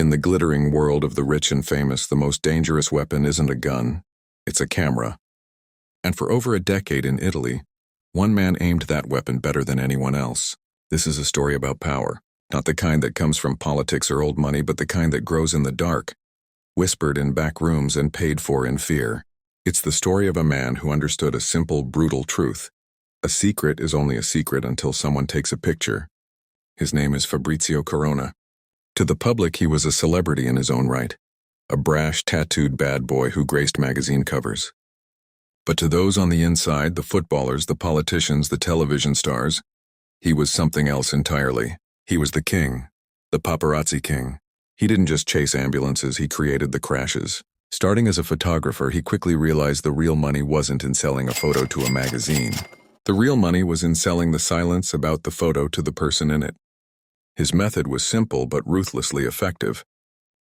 In the glittering world of the rich and famous, the most dangerous weapon isn't a gun, it's a camera. And for over a decade in Italy, one man aimed that weapon better than anyone else. This is a story about power, not the kind that comes from politics or old money, but the kind that grows in the dark, whispered in back rooms and paid for in fear. It's the story of a man who understood a simple, brutal truth. A secret is only a secret until someone takes a picture. His name is Fabrizio Corona. To the public, he was a celebrity in his own right, a brash, tattooed bad boy who graced magazine covers. But to those on the inside, the footballers, the politicians, the television stars, he was something else entirely. He was the king, the paparazzi king. He didn't just chase ambulances, he created the crashes. Starting as a photographer, he quickly realized the real money wasn't in selling a photo to a magazine. The real money was in selling the silence about the photo to the person in it. His method was simple but ruthlessly effective.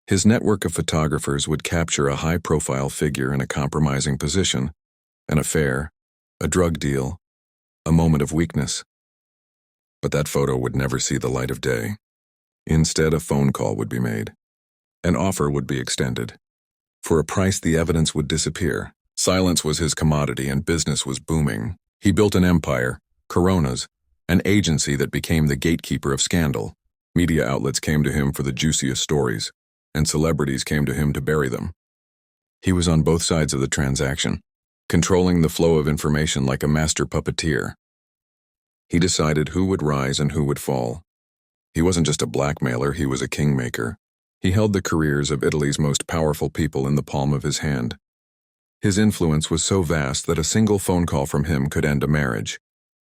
His network of photographers would capture a high-profile figure in a compromising position, an affair, a drug deal, a moment of weakness. But that photo would never see the light of day. Instead, a phone call would be made. An offer would be extended. For a price, the evidence would disappear. Silence was his commodity and business was booming. He built an empire, Corona's, an agency that became the gatekeeper of scandal. Media outlets came to him for the juiciest stories, and celebrities came to him to bury them. He was on both sides of the transaction, controlling the flow of information like a master puppeteer. He decided who would rise and who would fall. He wasn't just a blackmailer, he was a kingmaker. He held the careers of Italy's most powerful people in the palm of his hand. His influence was so vast that a single phone call from him could end a marriage,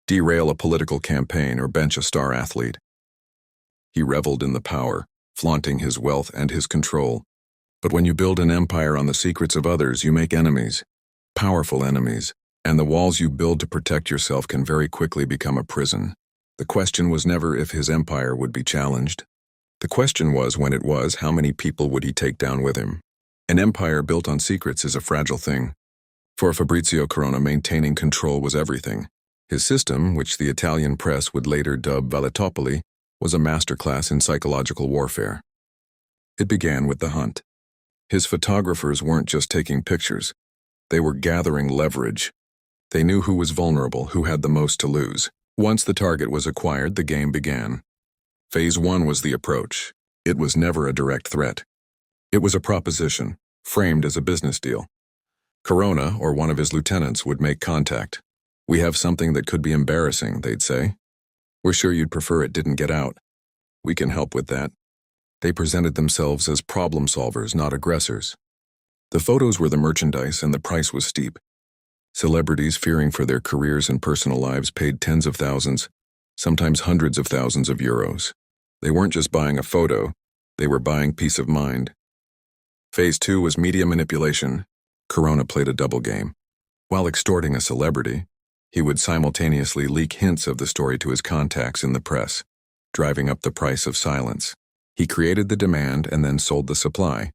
derail a political campaign, or bench a star athlete. He reveled in the power, flaunting his wealth and his control. But when you build an empire on the secrets of others, you make enemies, powerful enemies, and the walls you build to protect yourself can very quickly become a prison. The question was never if his empire would be challenged. The question was, when it was, how many people would he take down with him? An empire built on secrets is a fragile thing. For Fabrizio Corona, maintaining control was everything. His system, which the Italian press would later dub Valitopoli, was a masterclass in psychological warfare. It began with the hunt. His photographers weren't just taking pictures. They were gathering leverage. They knew who was vulnerable, who had the most to lose. Once the target was acquired, the game began. Phase 1 was the approach. It was never a direct threat. It was a proposition, framed as a business deal. Corona, or one of his lieutenants, would make contact. "We have something that could be embarrassing," they'd say. "We're sure you'd prefer it didn't get out. We can help with that." They presented themselves as problem solvers, not aggressors. The photos were the merchandise and the price was steep. Celebrities, fearing for their careers and personal lives, paid tens of thousands, sometimes hundreds of thousands of euros. They weren't just buying a photo, they were buying peace of mind. Phase 2 was media manipulation. Corona played a double game. While extorting a celebrity, he would simultaneously leak hints of the story to his contacts in the press, driving up the price of silence. He created the demand and then sold the supply.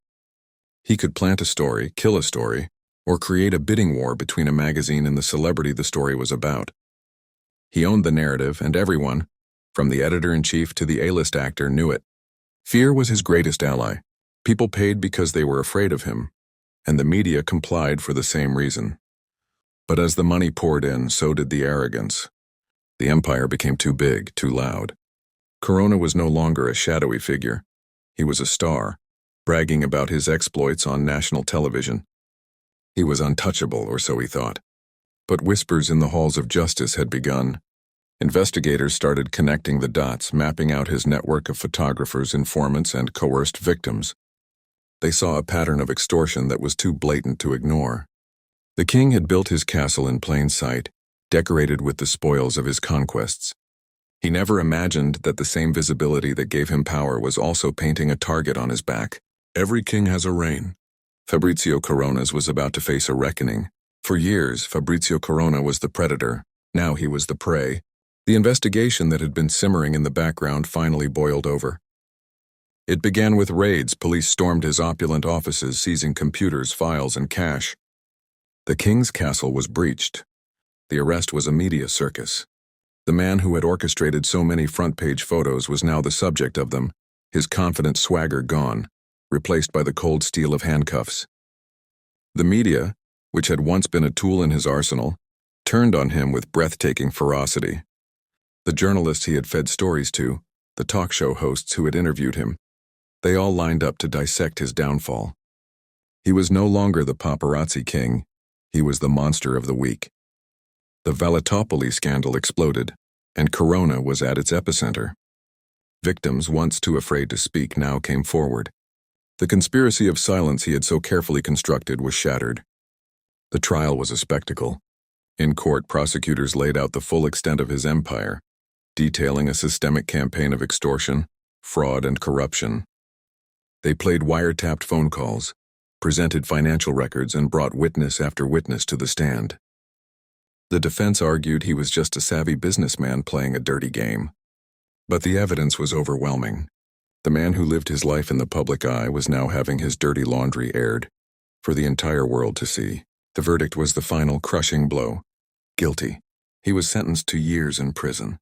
He could plant a story, kill a story, or create a bidding war between a magazine and the celebrity the story was about. He owned the narrative, and everyone, from the editor-in-chief to the A-list actor, knew it. Fear was his greatest ally. People paid because they were afraid of him, and the media complied for the same reason. But as the money poured in, so did the arrogance. The empire became too big, too loud. Corona was no longer a shadowy figure. He was a star, bragging about his exploits on national television. He was untouchable, or so he thought. But whispers in the halls of justice had begun. Investigators started connecting the dots, mapping out his network of photographers, informants, and coerced victims. They saw a pattern of extortion that was too blatant to ignore. The king had built his castle in plain sight, decorated with the spoils of his conquests. He never imagined that the same visibility that gave him power was also painting a target on his back. Every king has a reign. Fabrizio Corona's was about to face a reckoning. For years, Fabrizio Corona was the predator. Now he was the prey. The investigation that had been simmering in the background finally boiled over. It began with raids. Police stormed his opulent offices, seizing computers, files, and cash. The king's castle was breached. The arrest was a media circus. The man who had orchestrated so many front-page photos was now the subject of them, his confident swagger gone. replaced by the cold steel of handcuffs. The media, which had once been a tool in his arsenal, turned on him with breathtaking ferocity. The journalists he had fed stories to, the talk show hosts who had interviewed him, they all lined up to dissect his downfall. He was no longer the paparazzi king, he was the monster of the week. The Valetopoli scandal exploded, and Corona was at its epicenter. Victims, once too afraid to speak, now came forward. The conspiracy of silence he had so carefully constructed was shattered. The trial was a spectacle. In court, prosecutors laid out the full extent of his empire, detailing a systemic campaign of extortion, fraud, and corruption. They played wiretapped phone calls, presented financial records, and brought witness after witness to the stand. The defense argued he was just a savvy businessman playing a dirty game. But the evidence was overwhelming. The man who lived his life in the public eye was now having his dirty laundry aired for the entire world to see. The verdict was the final crushing blow. Guilty. He was sentenced to years in prison.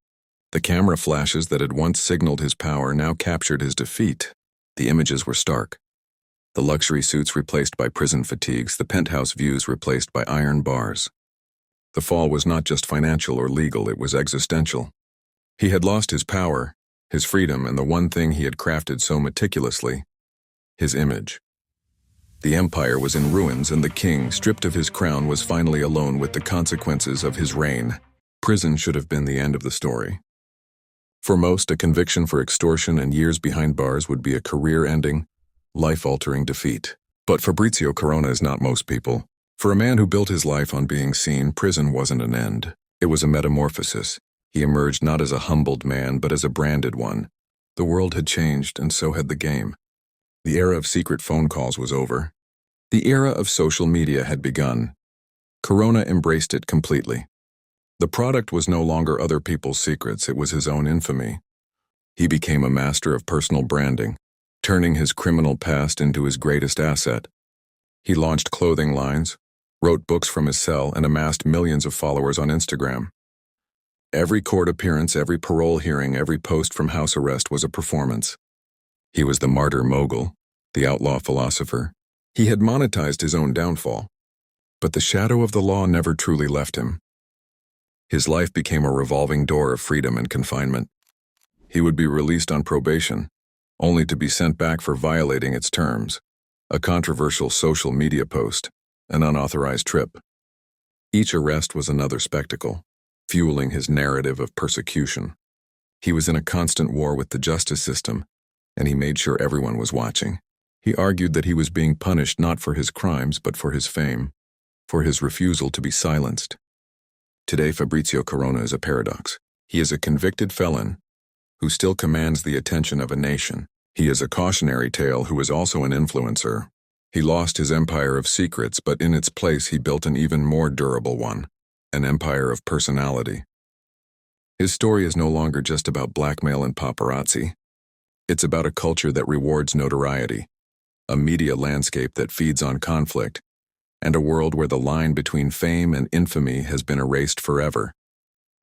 The camera flashes that had once signaled his power now captured his defeat. The images were stark. The luxury suits replaced by prison fatigues, the penthouse views replaced by iron bars. The fall was not just financial or legal, it was existential. He had lost his power, his freedom, and the one thing he had crafted so meticulously, his image. The empire was in ruins, and the king, stripped of his crown, was finally alone with the consequences of his reign. Prison should have been the end of the story. For most, a conviction for extortion and years behind bars would be a career-ending, life-altering defeat. But Fabrizio Corona is not most people. For a man who built his life on being seen, prison wasn't an end. It was a metamorphosis. He emerged not as a humbled man, but as a branded one. The world had changed, and so had the game. The era of secret phone calls was over. The era of social media had begun. Corona embraced it completely. The product was no longer other people's secrets, it was his own infamy. He became a master of personal branding, turning his criminal past into his greatest asset. He launched clothing lines, wrote books from his cell, and amassed millions of followers on Instagram. Every court appearance, every parole hearing, every post from house arrest was a performance. He was the martyr mogul, the outlaw philosopher. He had monetized his own downfall, but the shadow of the law never truly left him. His life became a revolving door of freedom and confinement. He would be released on probation, only to be sent back for violating its terms, a controversial social media post, an unauthorized trip. Each arrest was another spectacle, fueling his narrative of persecution. He was in a constant war with the justice system, and he made sure everyone was watching. He argued that he was being punished not for his crimes but for his fame, for his refusal to be silenced. Today, Fabrizio Corona is a paradox. He is a convicted felon who still commands the attention of a nation. He is a cautionary tale who is also an influencer. He lost his empire of secrets, but in its place he built an even more durable one, an empire of personality. His story is no longer just about blackmail and paparazzi. It's about a culture that rewards notoriety, a media landscape that feeds on conflict, and a world where the line between fame and infamy has been erased forever.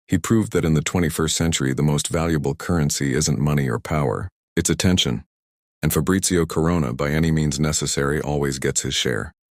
He proved that in the 21st century, the most valuable currency isn't money or power, it's attention. And Fabrizio Corona, by any means necessary, always gets his share.